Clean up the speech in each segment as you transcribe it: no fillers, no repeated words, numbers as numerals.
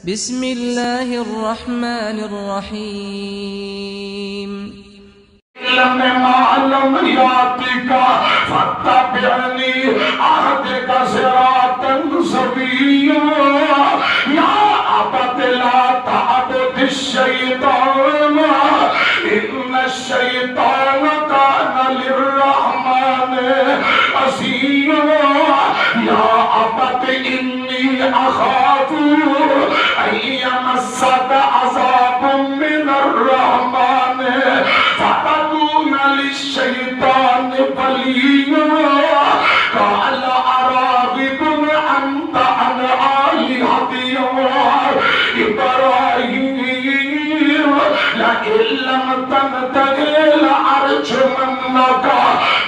بسم الله الرحمن الرحيم معلم يعطيك فاتبعني أهدك صراطا سويا يا أبت لا تعبد الشيطان إن الشيطان كان للرحمن عصيا يا أبت إني أخاف أن يمسك عذاب من الرحمن فتكون للشيطان وليا قال أراغب أنت عن آلهتي إبراهيم لئن لم تنته لأرجمنك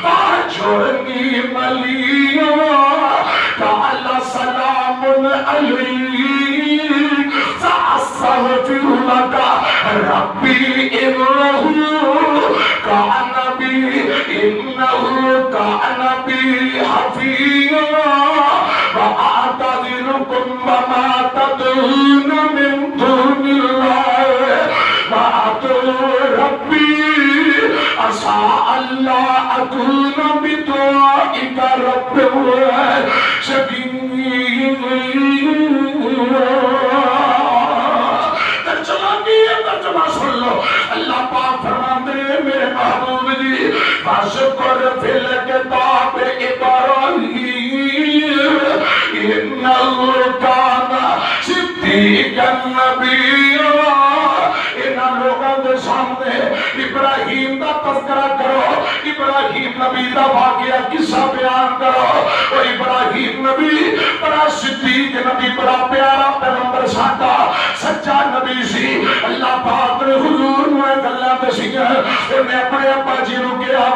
فاهجرني مليا قال سلام عليك سأستغفر لك ربي إنه كان بي حفيا وأعتذركم وما تدعون من دون الله وأدعو ربي عسى ألا أكون بدعائك رب شقيا. ترجمہ سن لو. اللہ پاک فرماتے ہیں میرے محبوب جی فَاشْكُرْ فِي الْكِتَابِ إِبْرَاهِيمَ إِنَّهُ كَانَ صِدِّيقًا نَبِيًّا. ان لوگوں کے سامنے ابراہیم کا تذکرہ کرو, ابراہیم نبی کا واقعہ قصہ بیان کرو. اور ابراہیم نبی بڑا صدیق نبی, بڑا پیارا پیغمبر ساڈا سچا نبی سی. اللہ پاک نے حضور میں گلاں دسیاں. انہیں اپنے ابا جی نو کہا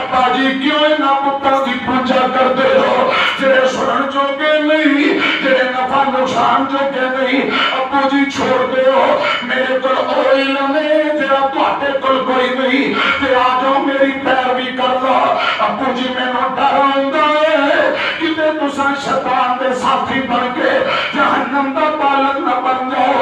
ابا جی کیوں انہاں پتراں دی پوجا کردے ہو جڑے سنن جوگے نہیں, جڑے نفع نقصان جوگے نہیں. ابو جی چھوڑ دے ہو, میرے کول او علم ہے جڑا تواڈے کول کوئی نہیں, تے آ جاؤ میری پیروی کر لو. ابو جی مینوں ڈر آندا ہے کتے تساں شیطان دے ساتھی بن کے جہنم دا بالغ نہ بن جاؤ.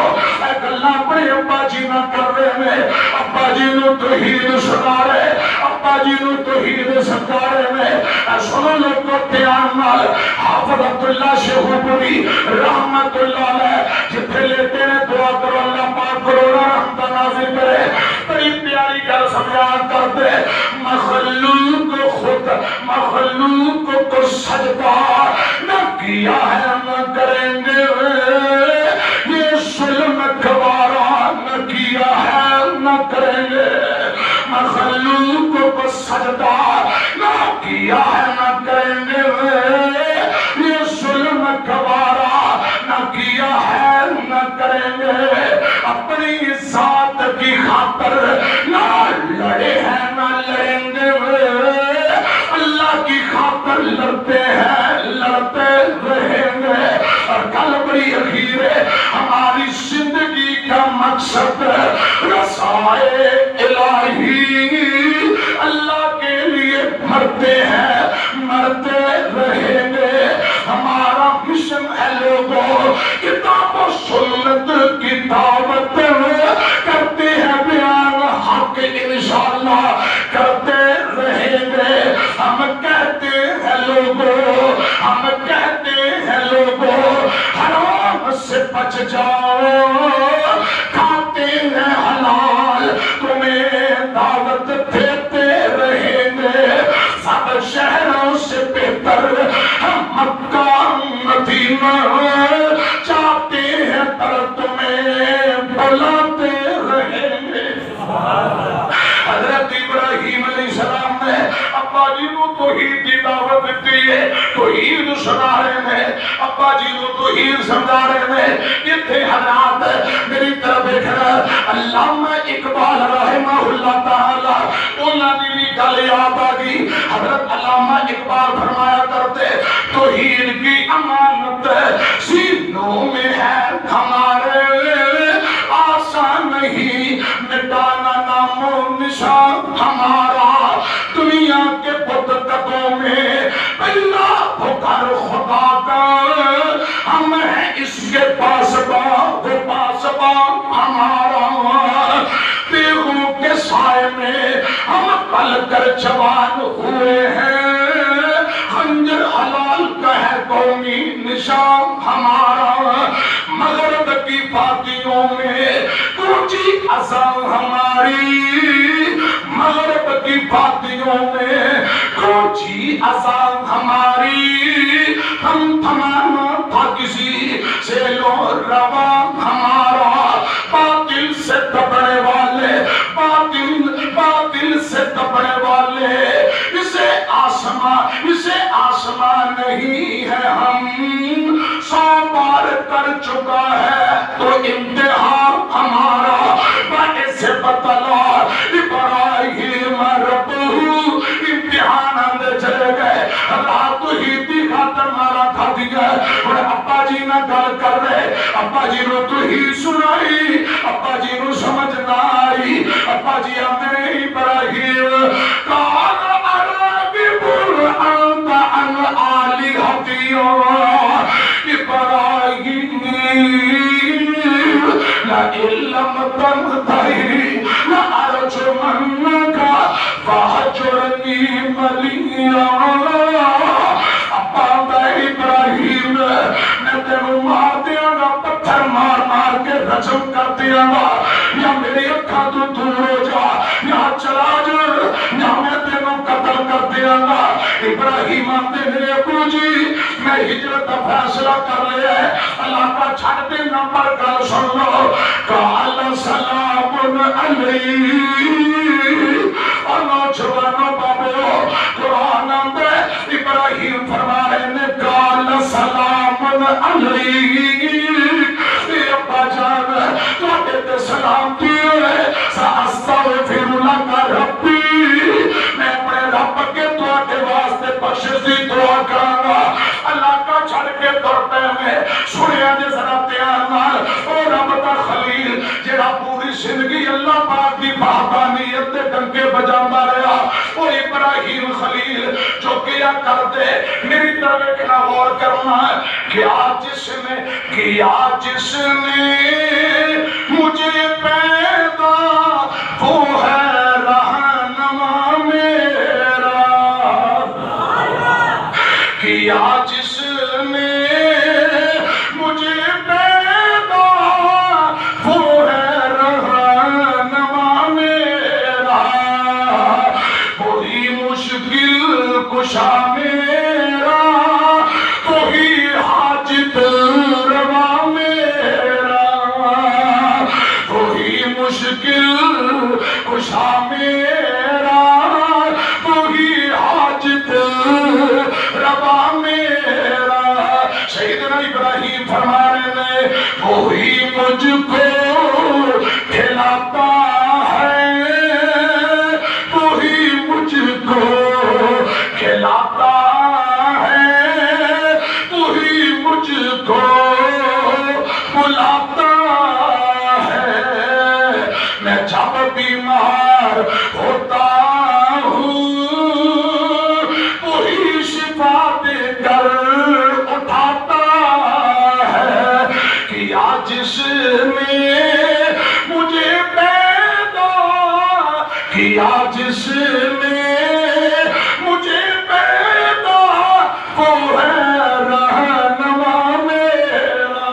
اے گلاں اپنے ابا جی نہ کر رہے ہیں. ابا جی نو توحید سنا رہے, ابا جی نو توحید سکھا رہے ہیں. سنو لوگو دھیان نال. حافظ عبداللہ شیخوپوری رحمت اللہ علیہ جتھے لیتے ہیں دعا کرو اللہ پاک کروڑا رحمتہ نازل کرے. بڑی پیاری گل سمجھان کرتے مخلوق کو سجدہ نہ کیا ہے نہ کریں گے, یہ ظلم گوارا نہ کیا ہے نہ کریں گے. مخلوق کو سجدہ نہ کیا ہے نہ کریں گے, یہ ظلم گوارا نہ کیا ہے نہ کریں گے. اپنی ذات کی خاطر نہ لڑے ہیں نہ لڑیں گے, اللہ کی خاطر لڑتے ہیں لڑتے رہیں گے. اور کل بڑی اخیر ہے ہماری زندگی کا مقصد رسائے الہی, اللہ کے لیے مرتے ہیں مرتے رہیں گے. ہمارا مشن ہے لوگوں کتاب و سنت کی دعوت کرتے ہیں بیان حق انشاءاللہ کرتے رہیں گے. ہم کہتے ہیں لوگوں حرام سے بچ جاؤ, کھاتے ہیں حلال تمہیں دعوت دیتے رہیں گے. سب شہروں سے بہتر ہم مکہ مدینہ چاہتے ہیں پر تمہیں بلاتے رہیں گے. حضرت ابراہیم علیہ السلام نے ابا جی کو توحید کی دعوت دیتی ہے, توحید سنا رہے ہیں, ابا جی کو توحید سمجھا رہے ہیں. اتنے حضرات میری طرف دیکھنا علامہ اقبال رحمہ اللہ تعالی انہاں دی بھی گل یاد آ گئی. حضرت علامہ اقبال فرمایا کرتے توحید کی امانت سینوں میں ہے ہمارے, آسان نہیں مٹانا نام و نشان ہمارا. دنیا کے بت قدوں میں پہلا پکار خدا کا ہم ہیں اس کے پاسباں وہ پاسباں ہمارا، تیغوں کے سائے میں ہم پل کر جوان ہوئے ہیں، خنجر حلال کا ہے قومی نشان ہمارا، مغرب کی وادیوں میں گونجی اذان ہماری، مغرب کی وادیوں میں گونجی اذان ہماری، ہم تھمانا تھا کسی سے لو روا ہمارا، باطل سے دبنے والے، باطل سے دبنے والے، اسے آسمان نہیں ہے، ہم 100 بار کر چکا ہے تو امتحان ہمارا، وَإِذْ ابْتَلَىٰ إِبْرَاهِيمَ رَبُّهُ، امتحان اندر چلے گئے، رات ہی دیکھا تمہارا تھا دیا، اور ابا جی نہ گل کر رہے، ابا جی نو تو ہی سنائی، ابا جی نو سمجھ نہ آئی، ابا جی آتے ابراہیم قال أراغب أنت عن آلهتي إبراهيم لئن لم تنته لأرجمنك فاهجرني مليا، ابا ابراہیم میں تینوں مار دیا گا، پتھر مار مار کے رجم کر دیا گا، یا میری اکھاں تو دور ہو جا، یا چلا جا، یا میں تینوں قتل کر دیا گا۔ ابراہیم آتے میرے ابو جی میں ہجرت کا فیصلہ کر لیا ہے، اللہ کا چھڑ دینا پر گل سن لو، قال سلام علیہ، اور نوجوانوں بابو قرآن اندر ابراہیم فرما رہے نے قال سلام علیہ، اے ابا جان تواڈے تے سلام دیے، ساستغفر لک ربی، میں اپنے رب کے تواڈے واسطے بخشش دی دعا کراں گا۔ اللہ کا چھڑ کے دورتے میں سنیا جے ذرا دھیان نال، او رب دا خلیل جڑا پوری زندگی اللہ پاک دی وحدانیت تے ڈنکے بجاندا رہا، او ابراہیم خلیل جو کیا کر دے، میری طرف ایک غور کرنا ہے کہ جس نے مجھے پیدا وہ ہے رہنما میرا، کیا جس نے مجھے پیدا وہ ہے رہنما میرا، وہی مشکل کشا میرا، وہی حاجت روا میرا، وہی مشکل کشا میرا، وہی حاجت روا میرا۔ سیدنا ابراہیم فرما رہے ہیں وہی مجھ کو کھلاتا ہے، وہی مجھ کو کھلاتا ہے، وہی مجھ کو بلاتا ہے، میں جب بیمار ہوتا ہوں وہی شفا دے کر اٹھاتا ہے، کیا جس نے مجھے پیدا کیا، جس نے مجھے پیدا وہ ہے رہنما میرا۔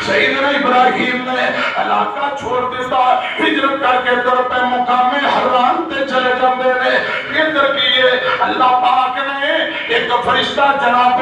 سیدنا ابراہیم نے علاقہ چھوڑ دیتا، ہجرت کر کے در پہ مقام حران تے چلے جاندے نے، کدھر کیے اللہ پاک نے ایک فرشتہ جناب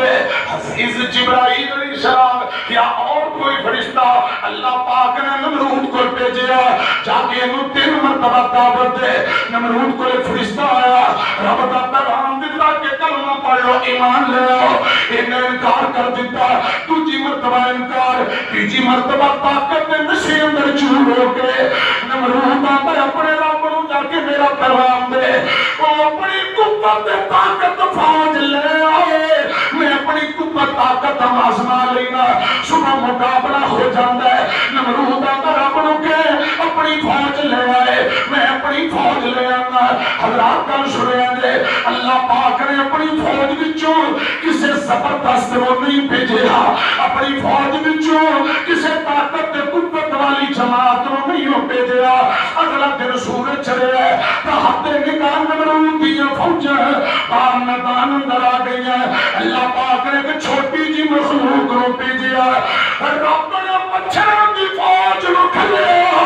حفیظ جبرائیل علیہ السلام یا اور کوئی فرشتہ اللہ پاک نے نمرود کو بھیجیا، جا کے انہوں 3 مرتبہ دعوت دے، نمرود کو ایک فرشتہ آیا، رب دا پیغام دیتا کہ کلمہ پڑھ لو ایمان لے آؤ، انہیں انکار کر دیتا، دوسری مرتبہ انکار، تیسری مرتبہ طاقت نے نشے اندر چور ہو کے نمرود آتا اپنے رب نو جا کے میرا پیغام دے، وہ اپنی قوت طاقت فوج لے آئے، میں اپنی قوت طاقت آزما لینا، صبح مقابلہ ہو جاتا ہے، نمرود آتا رب نو کے اپنی فوج لے آئے، میں اپنی فوج لے آنا، حضرات کا سنیا دے اللہ پاک نے اپنی فوج بھی وچوں کسے زبردست نو نہیں بھیجیا، اپنی فوج وچوں کسے طاقت تے قوت والی جماعت نو نہیں بھیجیا۔ اگلا دن سورج چڑھیا ہے، تحت نگاہ نمرود دی فوجاں بار میدان اندر آ گئی ہیں۔ اللہ پاک نے ایک چھوٹی جی مخلوق نو بھیجیا، رب نے مچھراں دی فوج نو کھلیا۔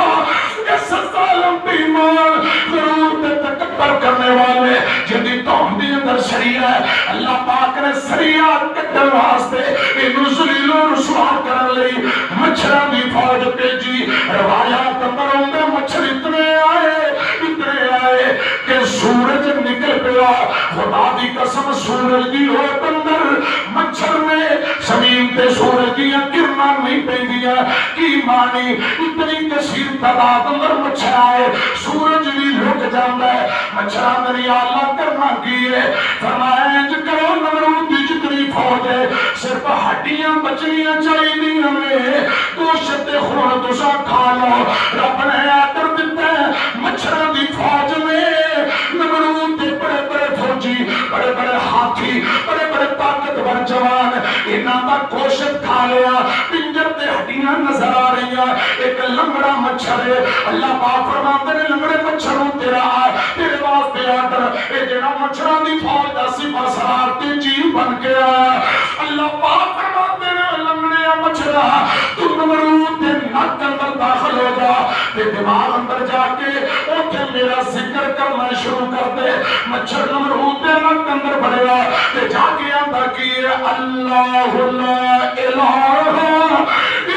اس ظالم بیمان غرور تے تکبر کرنے والے جدی توہم دی اندر سریعہ ہے، اللہ پاک نے سریعہ کٹن واسطے انہوں ذلیل و رسوا کرن لئی مچھراں دی فوج بھیجی۔ روایات اندر ہوندے مچھر اتنے آئے کہ سورج نکل پیا۔ خدا دی قسم سورج دی روت اندر مچھر میں زمین تے سورج دی کرنا نہیں پیندیاں، کی معنی اتنی کثیر تعداد اندر مچھر آئے، سورج بھی رک جاندا ہے۔ مچھراں نے اللہ کرنا کی ہے، فرمایا انج کرو نمرود دی جتنی فوج ہے صرف ہڈیاں بچنیاں چاہیے ہمیں، گوشت خون تساں کھا لو۔ رب نے آرڈر دیتا ہے مچھراں دی فوج میں نمرود دے بڑے بڑے فوجی، بڑے بڑے ہاتھی، بڑے بڑے طاقتور جوان انہاں دا گوشت کھا لیا، پنجر تے ہڈیاں نظر آ رہی ہیں۔ ایک لنگڑا مچھر ہے، اللہ پاک فرماتے ہیں لنگڑے مچھروں تیرے واسطے آرڈر، اے جڑا مچھراں دی فوج دا سپہ سالار تے جی بن کے آیا۔ اللہ پاک فرماتے ہیں لنگڑے مچھرا تو نمرود دے نک اندر داخل ہو جا، تے دماغ اندر جا کے اوتھے میرا ذکر کرنا شروع کر دے۔ مچھر نمرود دے نک اندر بڑھیا تے جا کے آندا کی اللہ لا الہ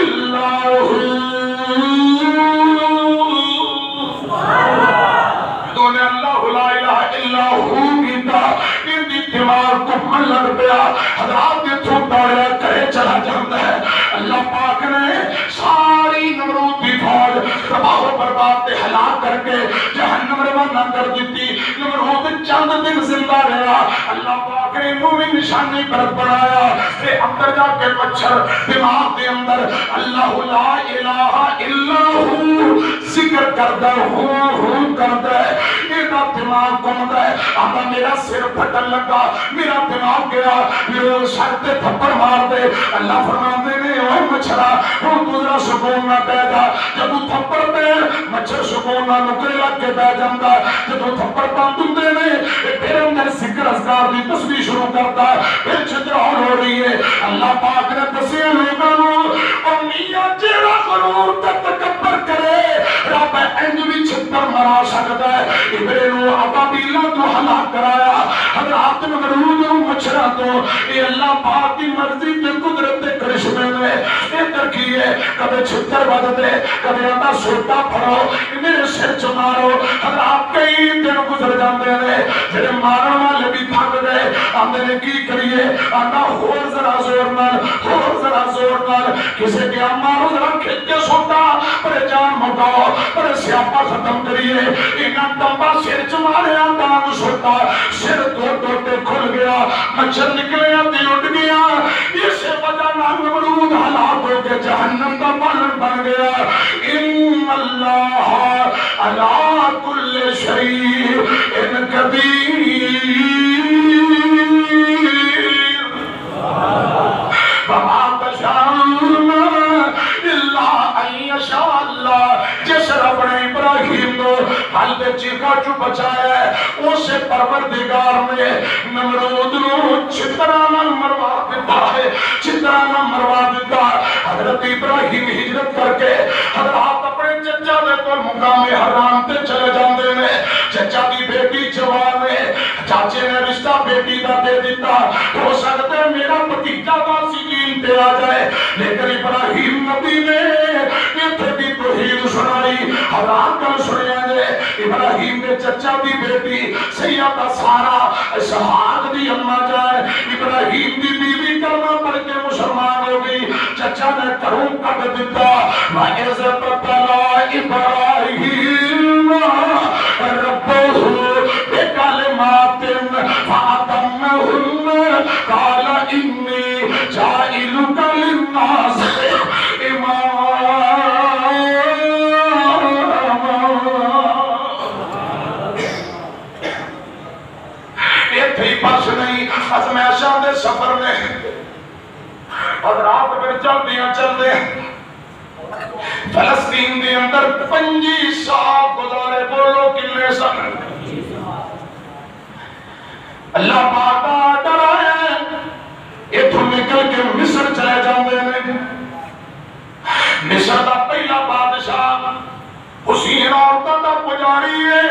الا دونے اللہ لا الہ الا کیتا، ان دی دماغ کو ملک پیا، حضرات دے تو دوڑیا کرے چلا جاندہ ہے۔ اللہ پاک نے ساری نمرود دی فوج تباہ و برباد تے ہلاک کر کے جہنم روانہ کر دیتی۔ نمرود چند دن زندہ رہا، اللہ پاک نے مومن نشانی پر بڑھایا، تے اندر جا کے مچھر دماغ دے اندر اللہ لا الہ الا ہو ذکر کردہ ہوں کردہ ہے، میرا دماغ گمدہ ہے، آدھا میرا سر پھٹن لگا، میرا دماغ گیا، میرے سر تے تھپڑ مار دے۔ اللہ فرماتے نے اوہ مچھرا ہوں تجھرا سکون نہ پیدا، جب تو تھپڑ پہ مچھر سکون نہ نکلے لگ کے پہ جاندہ، جب تو تھپڑ پاندن دے نے پھر اندر ذکر اذکار دی تسبیح شروع کرتا، پھر چھترہون ہو رہی ہے۔ اللہ پاک نے دسیاں لوگانوں اور میاں جیڑا غرور تکبر کرے رب انج بھی چھتر مرا سکتا ہے۔ ابرینو ابابیلہ تو ہلاک کرایا، حضرات نمرود و مچھرہ تو اے اللہ پاک کی مرضی تے قدرت تے کرشمے میں اے ترکیے کبھی چھتر بد دے، کبھی آتا سوٹا پھڑو، میرے سر چمارو۔ حضرات کئی دن گزر جاندے ہیں، جنہیں مارا والے بھی تھک گئے، آندے نے کی کریے، آتا ہور ذرا زور نال، ہور ذرا زور نال، کسے کیا مارو ذرا کھل کے سوٹا، پر جان مکاؤ، پر سیاپا ختم کریے۔ اینا ٹمبا سر چمارے آدان سوٹا، سر دو ٹوٹے کھل گیا، مچھر نکلے آتے اٹھ گیا، اسے وجہ نام نمرود حالات ہو کے جہنم کا بالن بن گیا۔ ان اللہ علا کل شیء ان قدیر وما تشاءون الا ان یشاء اللہ۔ جس رب نے ابراہیم کو حل دے چیکا چو بچایا ہے اسے پروردگار میں نمرود نو چھترانا مروا دیتا ہے، چھترانا مروا دیتا۔ حضرت ابراہیم ہجرت کر کے حضرات اپنے چچا دے تو مقام حرام تے چلے جاندے نے، چچا دی بیٹی جوان ہے، چاچے نے رشتہ بیٹی دا دے دیتا، ہو سکتا ہے میرا بھتیجا باسی دین پہ آ جائے، لیکن ابراہیم نبی نے اتھے توحید سنائی۔ حضرات کل سنیا جائے ابراہیم نے چچا دی بیٹی سیدہ سارا اسحاق دی اماں جائے ابراہیم دی بیوی کلمہ پڑھ کے مسلمان ہو گئی، چچا نے کروں کٹ دیتا۔ وَإِذْ ابْتَلَىٰ إِبْرَاهِيمَ رَبُّهُ بِكَلِمَاتٍ فَأَتَمَّهُنَّ قَالَ إِنِّي جَاعِلُكَ لِلنَّاسِ إِمَامًا۔ بس نہیں، ہمیشہ حضرات پھر چلتے فلسطین دے اندر 25 سال گزارے، بولو کنے سن؟ اللہ پاک دا ڈرایا اتھوں نکل کے مصر چلے جاندے نے۔ مصر دا پہلا بادشاہ حسین عورتوں دا پجاری ہے،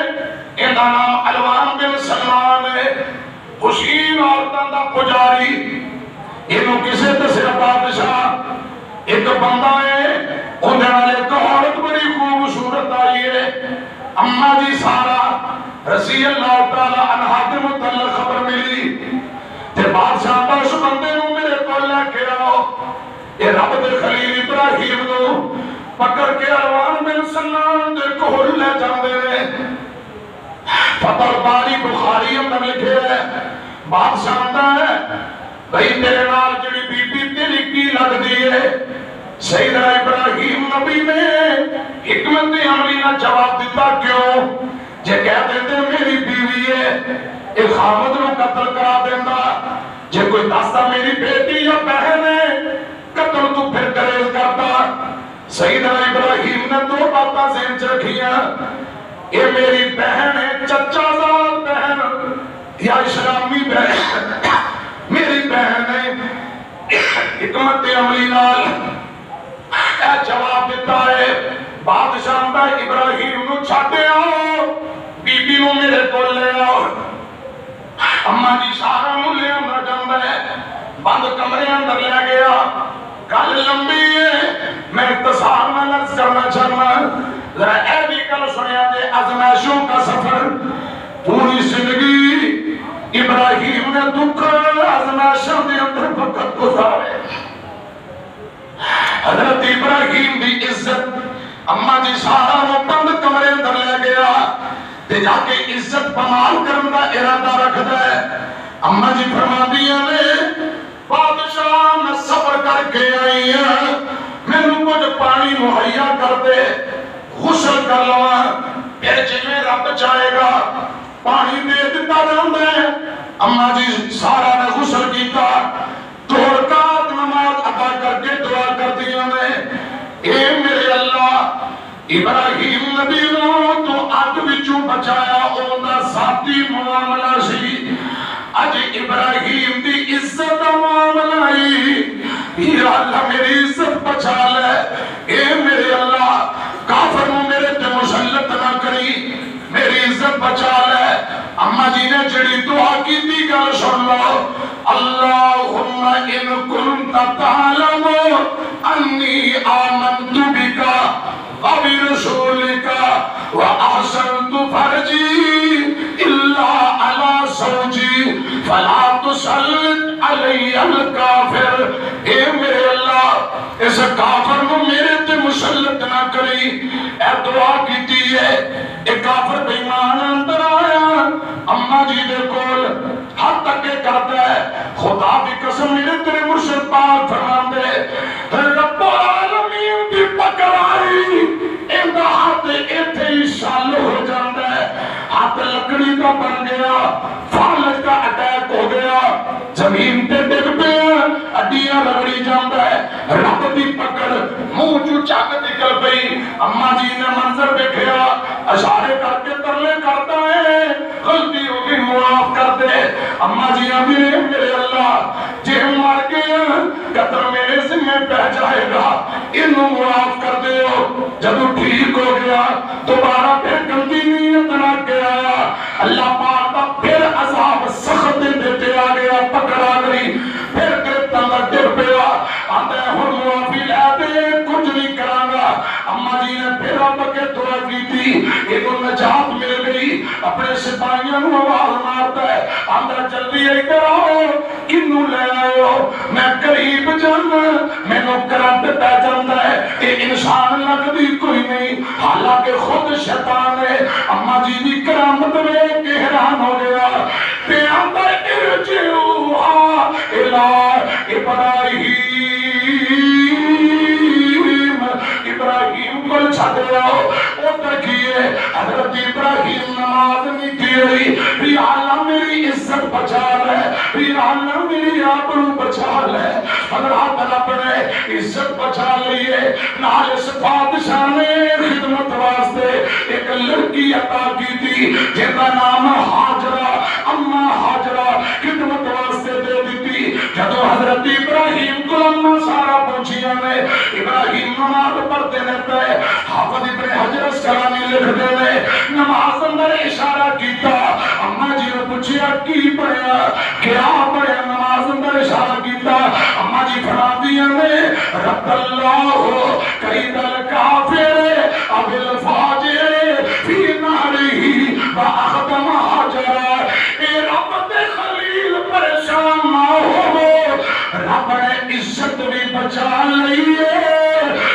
ان دا نام الوان بن سلمان ہے۔ حسین عورتوں دا پجاری، انہوں کسے دسیا بادشاہ ایک بندہ ہے، اندھے والے ایک عورت بڑی خوبصورت آئی ہے، اماں جی سارا رضی اللہ تعالیٰ عنہ کے متعلق خبر ملی تے بادشاہ دا اس بندے نو میرے کو لے کے آؤ۔ یہ رب دے خلیل ابراہیم نو پکڑ کے الوان بن سلمان دے کول لے جاندے نے۔ فتح باری بخاری اندر لکھے ہے، بادشاہ آندا ہے بھئی تیرے نال جڑی بی بی تیری کی لگ دی ہے؟ سیدنا ابراہیم نبی نے حکمت عملی نہ جواب دیتا، کیوں؟ جے کہہ دیتے میری بیوی ہے، ایک خامد نو قتل کرا دینا، جے کوئی دستا میری بیٹی یا بہن ہے قتل تو پھر گریز کرتا۔ سیدنا ابراہیم نے دو باتاں ذہن چ رکھیاں، یہ میری بہن ہے، چچا زاد بہن یا اسلامی بہن، میری بہن ہے۔ حکمت عملی نال اے جواب دیتا ہے، بادشاہ دا ابراہیم نو چھاٹے آؤ، بی بی نو میرے کو لے آؤ۔ اماں جی سارا نو لے آنا جاندہ ہے، بند کمرے اندر لے گیا۔ گل لمبی ہے، میں اختصار میں لفظ کرنا چاہنا، ذرا اے بھی کل سنیا دے ازمائشوں کا سفر، پوری زندگی ابراہیم نے دکھ ازمائشوں دے اندر وقت گزارے۔ حضرت ابراہیم دی عزت اماں جی سارا نو بند کمرے اندر لے گیا تے جا کے عزت پمال کرن دا ارادہ رکھدا ہے۔ اماں جی فرما دیا نے بادشاہ میں سفر کر کے آئی ہوں، میں نو کچھ پانی مہیا کر دے، غسل کر لواں، پھر جویں رب چاہے گا پانی دے دیتا جاندا ہے۔ اماں جی سارا نے غسل کیتا، دو رکعت نماز ادا کر کے دعا کر دیا نے، اے میرے اللہ ابراہیم نبی نو تو اگ وچوں بچایا، اوندا ذاتی معاملہ سی، اج ابراہیم دی عزت دا معاملہ ہی، یا اللہ میری عزت بچا لے، اے میرے اللہ کافر نو میرے تے مسلط نہ کری، میری عزت بچا لے۔ اماں جی نے جڑی دعا کی تھی گل سن لو، اللہم ان کنت تعلم انی آمنت بکا وبرسولکا واحسنت فرجی الا علی زوجی فلا تسلط علی الکافر۔ اے میرے اللہ اس کافر کو میرے تے مسلط نہ کری، اے دعا کیتی ہے، اے کافر بے ایمان اندر آیا، اماں جی دے کول حد تک کے کرتا ہے، خدا کی قسم میرے تیرے مرشد پاک فرمان دے، رب العالمین دی پکڑ آئی، اندہ ہاتھ ایتھے ہی شالو ہو جاندہ ہے، ہاتھ لکڑی کا بن گیا، فالج کا اٹیک ہو گیا، زمین تے ڈگ پہ اڈیاں رگڑی جاندہ ہے، رب دی پکڑ منہ چو چاک نکل پئی۔ اماں جی نے منظر دیکھیا، اشارے کر کے ترلے کرتا ہے، غلطی ہوگی معاف کر دے۔ اماں جی میرے اللہ جے مار گیا قدر میرے ذمہ پہ جائے گا، انہوں معاف کر دے ہو۔ جب ٹھیک ہو گیا دوبارہ پھر گلتی نیت نہ کیا، اللہ پاک کا پھر عذاب سخت دیتے آ گیا، پکڑ آ گئی، پھر گرفتہ گر پیا، آتا ہے ہر معافی لے دے کچھ نہیں کرانگا۔ اماں جی نے پھر اب کے دعا کی تھی، ایک نجات مل گئی، اپنے سپاہیوں کو آواز مارتا ہے، آندہ جلدی ادھر آؤ، کنوں لے آئے ہو، میں قریب جانا، میں نو کرنٹ پہ جاندہ ہے، کہ انسان لگدی کوئی نہیں، حالانکہ خود شیطان ہے۔ اماں جی بھی کرامت میں کہ حیران ہو گیا، پہ آندہ ارجعوہا الہ ابراہیم کو چھڑے آؤ۔ وہ دیکھئے حضرت ابراہیم نماز نہیں کی رہی، بھی اللہ میری عزت بچا لے، بھی اللہ مولا میری آبرو بچا لے حضرات اپنے عزت بچا لیے نال اس بادشاہ نے خدمت واسطے ایک لڑکی عطا کی تھی جن کا نام ہاجرہ اما ہاجرہ خدمت واسطے دے دیتی جدو حضرت ابراہیم کو اما سارا پوچھیا نے ابراہیم نماز پڑھتے نے پہ حافظ ابن حجر اسقلانی لکھتے نے نماز اندر اشارہ کیتا اما جی نے پوچھیا کی پڑھیا کیا پڑھیا نماز اندر اشارہ کیتا اما جی فرما دیا نے رب اللہ قید الکافر اب الفاجر فی نارہی وآختم حجرہ اے رب دے خلیل پریشان نہ ہو رب نے عزت بھی بچا لئیے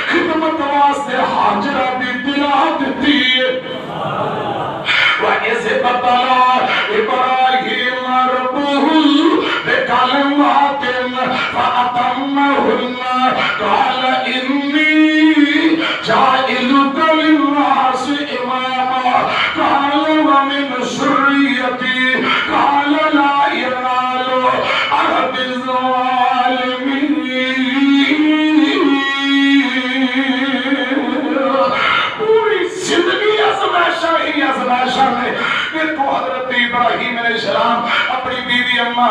خدمت واسطے حاجرہ بھی دلا دیتی وَإِذِ بَطَلَا إِبْرَاهِيمَ رَبُّهُ بِكَلِمَاتٍ فَأَتَمَّهُنَّ قَالَ إِنِّي جَاعِلُكَ لِلنَّاسِ إِمَامًا قَالَ وَمِنْ ذُرِّيَّتِي قَالَ لَا يَنَالُ عَهْدِي الظَّالِمِينَ پوری زندگی ازمائشہ ہی ازمائشہ میں پھر تو حضرت ابراہیم علیہ السلام اپنی بیوی اماں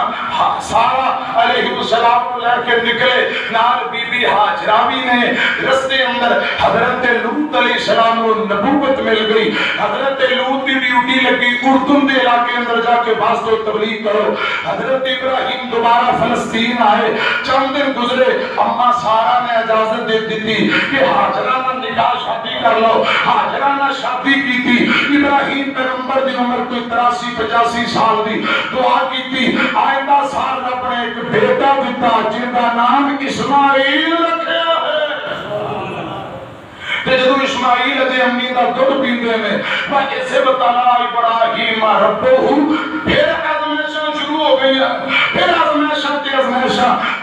سارہ علیہ السلام لے کے نکلے نال بی بی ہاجرہ بھی نے رستے اندر حضرت لوط علیہ السلام کو نبوت مل گئی حضرت لوط کی ڈیوٹی لگی اردن دے علاقے اندر جا کے باز تو تبلیغ کرو حضرت ابراہیم دوبارہ فلسطین آئے چند دن گزرے اماں سارہ نے اجازت دے دیتی کہ ہاجرہ نہ نکاح شادی کر لو ہاجرہ نہ شادی کی تھی ابراہیم پیغمبر دی عمر کوئی 83-85 سال دی دعا کی تھی آئندہ سال اپنے ایک بیٹا دیتا جن کا نام اسماعیل رکھیا ہے تے جدو اسماعیل دے امی دا دودھ پیندے نے وَإِذِ ابْتَلَىٰ إِبْرَاهِيمَ رَبُّهُ پھر آزمائشاں شروع ہو گئی پھر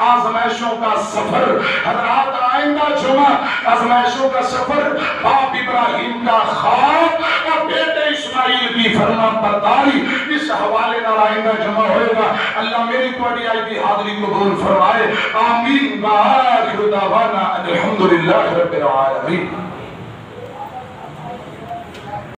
آزمائشوں کا سفر حضرات آئندہ جمعہ آزمائشوں کا سفر باپ ابراہیم کا خواب اور بیٹے اسماعیل کی فرما برداری اس حوالے نال آئندہ جمعہ ہوئے گا اللہ میری توڑی آئی کی حاضری قبول فرمائے آمین وآخر دعوانا الحمدللہ رب العالمین